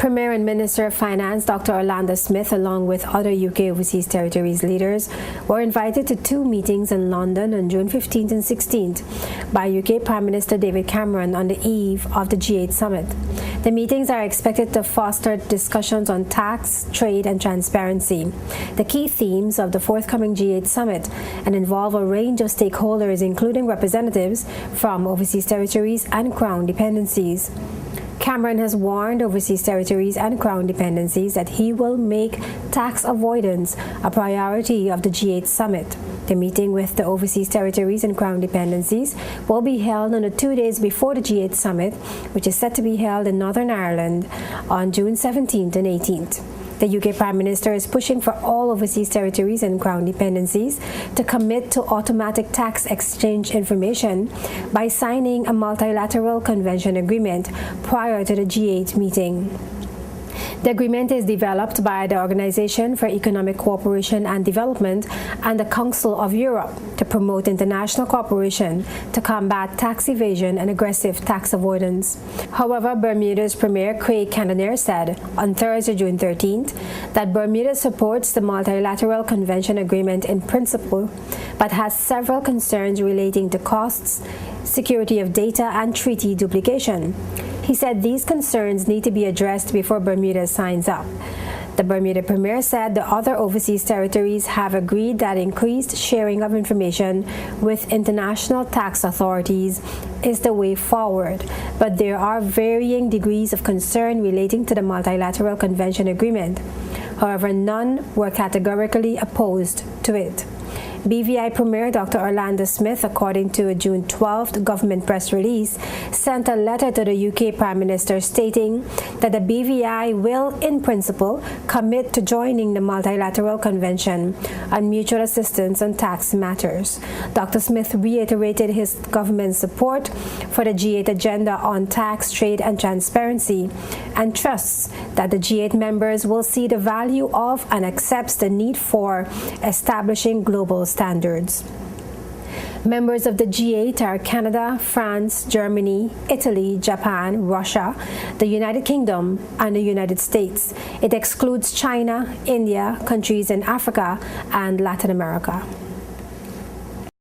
Premier and Minister of Finance Dr. Orlando Smith, along with other UK overseas territories leaders, were invited to two meetings in London on June 15th and 16th by UK Prime Minister David Cameron on the eve of the G8 summit. The meetings are expected to foster discussions on tax, trade and transparency, the key themes of the forthcoming G8 summit, and involve a range of stakeholders including representatives from overseas territories and Crown dependencies. Cameron has warned overseas territories and Crown dependencies that he will make tax avoidance a priority of the G8 summit. The meeting with the overseas territories and Crown dependencies will be held on the 2 days before the G8 summit, which is set to be held in Northern Ireland on June 17th and 18th. The UK Prime Minister is pushing for all overseas territories and Crown dependencies to commit to automatic tax exchange information by signing a multilateral convention agreement prior to the G8 meeting. The agreement is developed by the Organization for Economic Cooperation and Development and the Council of Europe to promote international cooperation to combat tax evasion and aggressive tax avoidance. However, Bermuda's Premier Craig Cananer said on Thursday, June 13th, that Bermuda supports the multilateral convention agreement in principle, but has several concerns relating to costs, security of data, and treaty duplication. He said these concerns need to be addressed before Bermuda signs up. The Bermuda Premier said the other overseas territories have agreed that increased sharing of information with international tax authorities is the way forward, but there are varying degrees of concern relating to the multilateral convention agreement. However, none were categorically opposed to it. BVI Premier Dr. Orlando Smith, according to a June 12th government press release, sent a letter to the UK Prime Minister stating that the BVI will, in principle, commit to joining the multilateral convention on mutual assistance on tax matters. Dr. Smith reiterated his government's support for the G8 agenda on tax, trade and transparency and trusts that the G8 members will see the value of and accepts the need for establishing global standards. Members of the G8 are Canada, France, Germany, Italy, Japan, Russia, the United Kingdom, and the United States. It excludes China, India, countries in Africa, and Latin America.